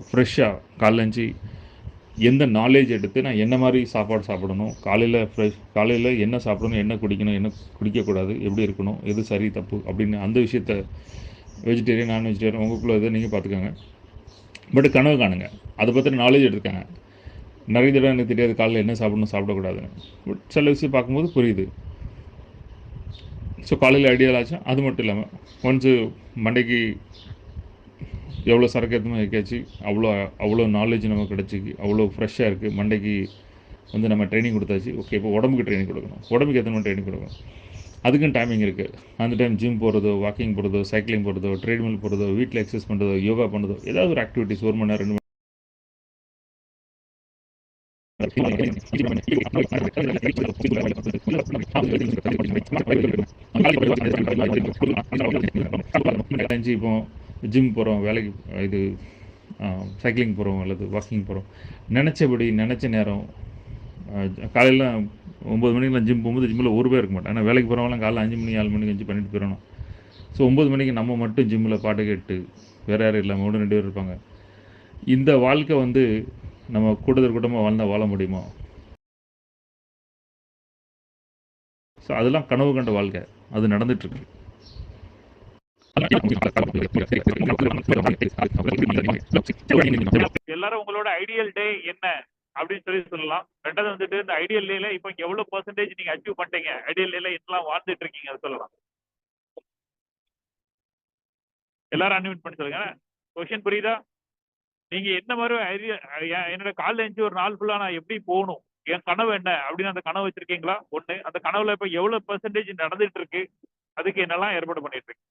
ஃப்ரெஷ்ஷாக காலைல எழுந்துச்சி எந்த நாலேஜ் எடுத்து நான் என்ன மாதிரி சாப்பாடு சாப்பிடணும், காலையில் என்ன சாப்பிடணும், என்ன குடிக்கணும், என்ன குடிக்கக்கூடாது, எப்படி இருக்கணும், எது சரி தப்பு அப்படின்னு அந்த விஷயத்த வெஜிடேரியன் நான் வெஜிடேரியன் உங்களுக்குள்ள இதை நீங்கள் பார்த்துக்கோங்க. பட் கனவு காணுங்க, அதை பற்றின நாலேஜ் எடுத்துக்காங்க. நிறைய தடவை எனக்கு தெரியாது காலையில் என்ன சாப்பிடணும் சாப்பிடக்கூடாதுன்னு. பட் சில விஷயம் பார்க்கும்போது புரியுது. ஸோ காலையில் ஐடியால் ஆச்சு. அது மட்டும் இல்லாமல் ஒன்ஸு மண்டைக்கு எவ்வளோ சரக்கு ஏற்றமோ ஏற்காச்சு, அவ்வளோ நாலேஜ் நமக்கு கிடச்சிக்கு, அவ்வளோ ஃப்ரெஷ்ஷாக இருக்குது. மண்டைக்கு வந்து நம்ம ட்ரைனிங் கொடுத்தாச்சு. ஓகே, இப்போ உடம்புக்கு ட்ரைனிங் கொடுக்கணும், உடம்புக்கு எத்தனை ட்ரைனிங் கொடுக்கணும், அதுக்கும் டைமிங் இருக்குது. அந்த டைம் ஜிம் போகிறதோ, வாக்கிங் போகிறதோ, சைக்கிளிங் போகிறதோ, ட்ரெட்மில் போகிறதோ, வீட்டில் எக்ஸசைஸ் பண்ணுறதோ, யோகா பண்ணுறதோ, ஏதாவது ஒரு ஆக்டிவிட்டிஸ் 1 மணி நேரம் 2 மணி இப்போ ஜிம் போகிறோம், வேலைக்கு இது சைக்கிளிங் போகிறோம் அல்லது வாக்கிங் போகிறோம், நினச்சபடி நினச்ச நேரம். காலையில் 9 மணிக்கெலாம் ஜிம் போகும்போது ஜிம்மில் ஒரு பேர் இருக்க மாட்டேன். ஆனால் வேலைக்கு போகிறவங்களாம் காலைல 5 மணி 4 மணிக்கு 5 பண்ணிட்டு போயிடணும். ஸோ 9 மணிக்கு நம்ம மட்டும் ஜிம்மில் பாட்டு கேட்டு வேறு யாரும் இல்லாமல் 1 2 பேர் இருப்பாங்க. இந்த வாழ்க்கை வந்து நம்ம கூட்டமாக வாழ்ந்தால் வாழ முடியுமா? ஸோ அதெல்லாம் கனவு கண்ட வாழ்க்கை, அது நடந்துட்டுருக்கு. எல்லாரும் உங்களோட ஐடியல் டே என்ன அப்படின்னு சொல்லலாம். ரெண்டாவது வந்துட்டு இந்த ஐடியல் டேல இப்போ எவ்வளவு பெர்சன்டேஜ் நீங்க அச்சீவ் பண்ணிட்டீங்க, ஐடியல் டேல என்னெல்லாம் வாழ்ந்துட்டு இருக்கீங்க அதை சொல்லலாம். எல்லாரும் அன்மியூட் பண்ணி சொல்லுங்க. கொஸ்டின் புரியுதா? நீங்க என்ன மாதிரி என்னோட காலைல எழுந்து ஒரு நாள் ஃபுல்லா நான் எப்படி போகணும், என் கனவு என்ன அப்படின்னு அந்த கனவு வச்சிருக்கீங்களா? ஒண்ணு, அந்த கனவுல இப்ப எவ்வளவு பெர்சன்டேஜ் நடந்துட்டு இருக்கு, அதுக்கு என்னெல்லாம் ஏற்பாடு பண்ணிட்டு இருக்கு.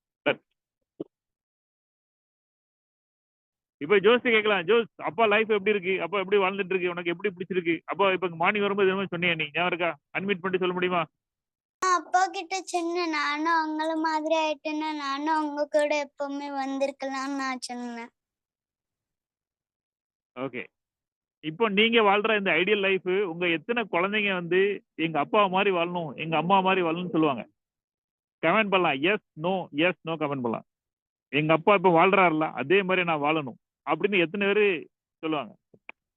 இப்ப ஜோஸ் கேட்கலாம், ஜோஸ் அப்பா லைஃப் எப்படி இருக்கு, அப்பா எப்படி வாழ்ந்துட்டு இருக்கு, உனக்கு எப்படி பிடிச்சிருக்கு, அப்பா இப்ப மார்னிங் வரும்போது எதுவுமே சொன்னியா நீ, ஞாபகம் இருக்கா? அன்மியூட் பண்ணி சொல்ல முடியுமா? அப்பா கிட்ட சொன்னேன், நானும் அவங்கள மாதிரி ஆயிட்டேன்னா நானும் அவங்க கூட எப்பவுமே வந்திருக்கலாம்னு நான் சொன்னேன். ஓகே, இப்போ நீங்க வாழ்ற இந்த ஐடியல் லைஃப் உங்க எத்தனை குழந்தைங்க வந்து எங்க அப்பா மாதிரி வாழணும், எங்க அம்மா மாதிரி வாழணும்னு சொல்லுவாங்க? கமெண்ட் பண்ணலாம். Yes no, yes no comment பண்ணலாம். எங்க அப்பா இப்ப வாழ்றாருல அதே மாதிரி நான் வாழணும் அப்படின்னு எத்தனை பேரு சொல்லுவாங்க?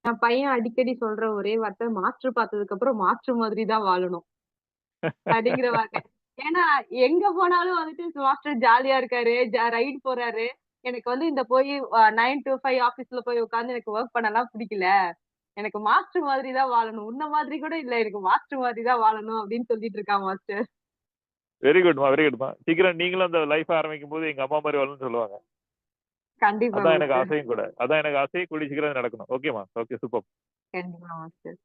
என் பையன் அடிக்கடி சொல்ற ஒரே வார்த்தை, மாஸ்டர் பார்த்ததுக்கு அப்புறம் மாஸ்டர் மாதிரி தான் வாழணும் அப்படிங்கிற வார்த்தை. ஏன்னா எங்க போனாலும் வந்துட்டு மாஸ்டர் ஜாலியா இருக்காரு, ரைட் போறாரு. எனக்கு வந்து இந்த போய் 9 to 5 ஆபீஸ்ல போய் உட்கார்ந்து எனக்கு ஒர்க் பண்ணலாம் பிடிக்கல. எனக்கு மாஸ்டர் மாதிரி தான் வாழணும், உன்ன மாதிரி கூட இல்ல, எனக்கு மாஸ்டர் மாதிரி தான் வாழணும் அப்படின்னு சொல்லிட்டு இருக்கான் மாஸ்டர். வெரி குட்மா, வெரி குட்மா. சீக்கிரம் நீங்களும் அந்த லைஃப் ஆரம்பிக்கும் போது எங்க அம்மா மாதிரி வாழணும்னு சொல்லுவாங்க. கண்டிப்பா. அதான் எனக்கு ஆசையும் கூட, அதான் எனக்கு ஆசையும் கூடிய சீக்கிரம் நடக்கணும். ஓகேமா, ஓகே, சூப்பர். கண்டிப்பா மாஸ்டர்.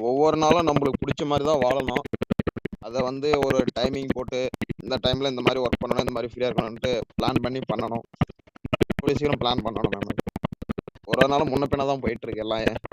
ஒவ்வொரு நாளும் நம்மளுக்கு பிடிச்ச மாதிரி தான் வாழணும். அதை வந்து ஒரு டைமிங் போட்டு இந்த டைம்ல இந்த மாதிரி ஒர்க் பண்ணணும், இந்த மாதிரி ஃப்ரீயா இருக்கணும்ட்டு பிளான் பண்ணி பண்ணணும். கூடிய சீக்கிரம் பிளான் பண்ணணும். நம்ம ஒரு நாளும் முன்ன பின்ன தான் போயிட்டு இருக்கு எல்லாம்.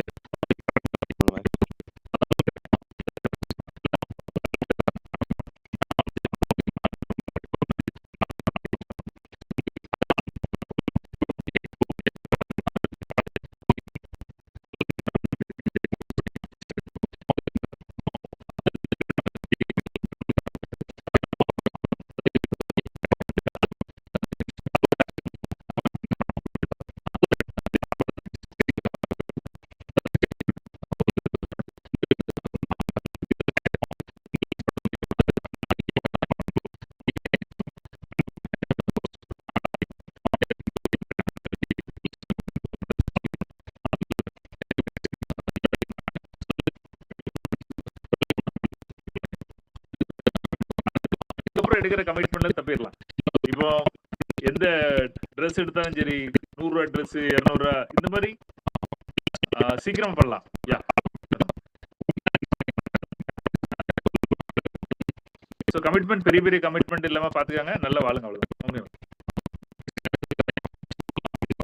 எடுக்கிற கமிட்மெண்ட்ல தப்பிடலாம். இப்போ எந்த ட்ரெஸ் எடுத்தாலும் சரி, 100 ரூபா ட்ரெஸ், 200 ரூபா, இந்த மாதிரி சீக்கிரம் பண்ணலாம். யா, கமிட்மெண்ட் பெரிய பெரிய கமிட்மெண்ட் இல்லாம பாத்துக்காங்க, நல்லா வாழுங்க, அவ்வளவுதான். உண்மையா.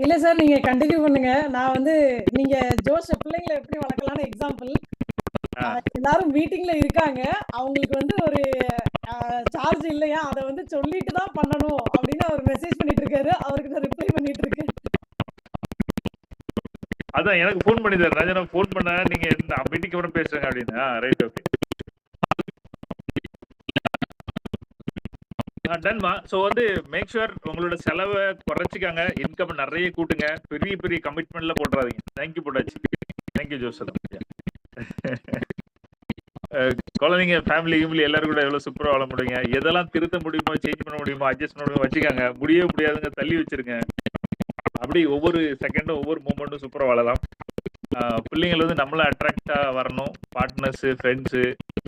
இல்ல சார், நீங்க கண்டினியூ பண்ணுங்க. நான் வந்து நீங்க ஜோஷ பிள்ளைங்களை எப்படி வளர்க்கலாம்னு எக்ஸாம்பிள். எல்லாரும் மீட்டிங்ல இருக்காங்க, அவங்களுக்கு வந்து ஒரு சார்ஜ் இல்லையா, அதை வந்து சொல்லிட்டு தான் பண்ணணும் அப்படின்னு அவர் மெசேஜ் பண்ணிட்டு இருக்காரு. அவருக்கு நான் ரிப்ளை பண்ணிட்டு இருக்கேன். அதான் எனக்கு ஃபோன் பண்ணிதாரு ராஜனா, ஃபோன் பண்ண நீங்க மீட்டிங் கூட பேசுறேங்க அப்படின்னு. ரைட், ஓகே, டன்மா. ஸோ வந்து மேக் ஷுர் உங்களோட செலவை குறைச்சிக்காங்க, இன்கம் நிறைய கூட்டுங்க, பெரிய பெரிய கமிட்மெண்ட்ல போட்டுறாதீங்க. தேங்க்யூ போட்டாச்சு. Thank you Joseph. குழந்தைங்க ஃபேமிலி கிமிலி எல்லாரும் கூட எவ்வளோ சூப்பராக வாழ முடியுங்க. எதெல்லாம் திருத்த முடியுமோ, சேஞ்ச் பண்ண முடியுமோ, அட்ஜஸ்ட் பண்ண முடியுமோ வச்சுக்காங்க. முடியவே முடியாதுங்க, தள்ளி வச்சிருங்க. அப்படி ஒவ்வொரு செகண்டும் ஒவ்வொரு மூமெண்ட்டும் சூப்பராக வாழலாம். பிள்ளைங்கள் வந்து நம்மள அட்ராக்டாக வரணும். பார்ட்னர்ஸு, ஃப்ரெண்ட்ஸு,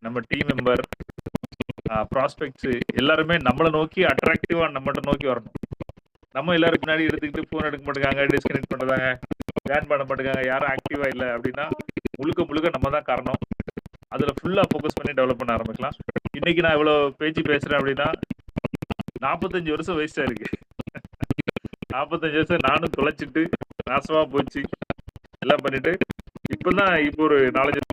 நம்ம டீம் மெம்பர், ப்ராஸ்பெக்ட்ஸு எல்லாருமே நம்மளை நோக்கி அட்ராக்டிவாக நம்மகிட்ட நோக்கி வரணும். நம்ம எல்லாரும் பின்னாடி எடுத்துக்கிட்டு ஃபோன் எடுக்க மாட்டேங்காங்க, டிஸ்கனெக்ட் பண்ணுறாங்க, ஜாயின் பண்ண மாட்டேங்காங்க, யாரும் ஆக்டிவாக இல்லை அப்படின்னா முழுக்க முழுக்க நம்ம தான் காரணம். அதில் ஃபுல்லாக ஃபோக்கஸ் பண்ணி டெவலப் பண்ண ஆரம்பிக்கலாம். இன்னைக்கு நான் இவ்வளோ பேச்சு பேசுகிறேன் அப்படின்னா 45 வருஷம் வேஸ்டாக இருக்கு. 45 வருஷம் நானும் தொலைச்சிட்டு நாசமாக போச்சு, எல்லாம் பண்ணிட்டு இப்போதான் இப்போ ஒரு 4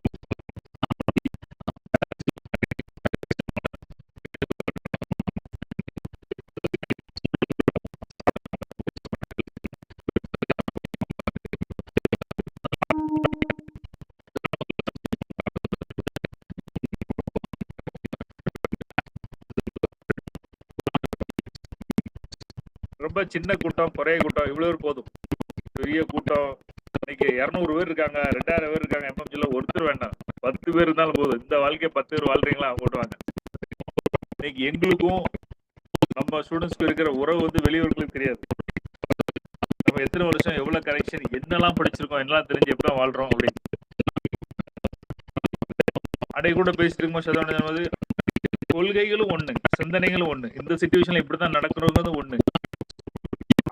ரொம்ப சின்ன கூட்டம், குறைய கூட்டம், இவ்வளவு போதும். பெரிய கூட்டம் இன்னைக்கு 200 பேர் இருக்காங்க, 2000 பேர் இருக்காங்க. எம்எம்ஜில ஒருத்தர் வேண்டாம், 10 பேர் இருந்தாலும் போதும். இந்த வாழ்க்கையை 10 பேர் வாழ்றீங்களா போட்டுவாங்க. இன்னைக்கு எங்களுக்கும் நம்ம ஸ்டூடெண்ட்ஸ்க்கு இருக்கிற உறவு வந்து வெளியூர்களுக்கு தெரியாது. நம்ம எத்தனை வருஷம், எவ்வளவு கனெக்ஷன், என்னெல்லாம் படிச்சிருக்கோம், என்னெல்லாம் தெரிஞ்சு எப்ப வாழ்றோம் அப்படின்னு. அடை கூட பேசிட்டு இருக்கும்போது சதவீதம் கொள்கைகளும் ஒண்ணு, சிந்தனைகளும் ஒண்ணு, இந்த சிச்சுவேஷன்ல இப்படிதான் நடக்கிறோங்கிறது ஒண்ணு.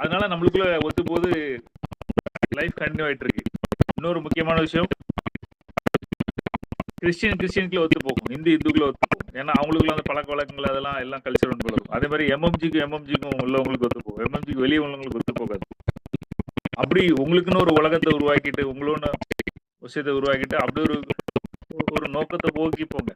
அதனால நம்மளுக்குள்ள ஒத்து போது லைஃப் கண்டினியூ ஆயிட்டு இருக்கு. இன்னொரு முக்கியமான விஷயம், கிறிஸ்டியனுக்குள்ள ஒத்து போகும், இந்துக்குள்ள ஒத்து போகும். ஏன்னா அவங்களுக்குள்ள அந்த பழக்க வழக்கங்கள் அதெல்லாம் எல்லாம் கல்ச்சர் ஒன்று போகும். அதே மாதிரி எம்எம்ஜிக்கும் உள்ளவங்களுக்கு ஒத்து போகும், எம்எம்ஜிக்கு வெளியே உள்ளவங்களுக்கு ஒத்து போகாது. அப்படி உங்களுக்குன்னு ஒரு உலகத்தை உருவாக்கிட்டு, உங்களோட விஷயத்தை உருவாக்கிட்டு அப்படி ஒரு நோக்கத்தை போக்கி போங்க.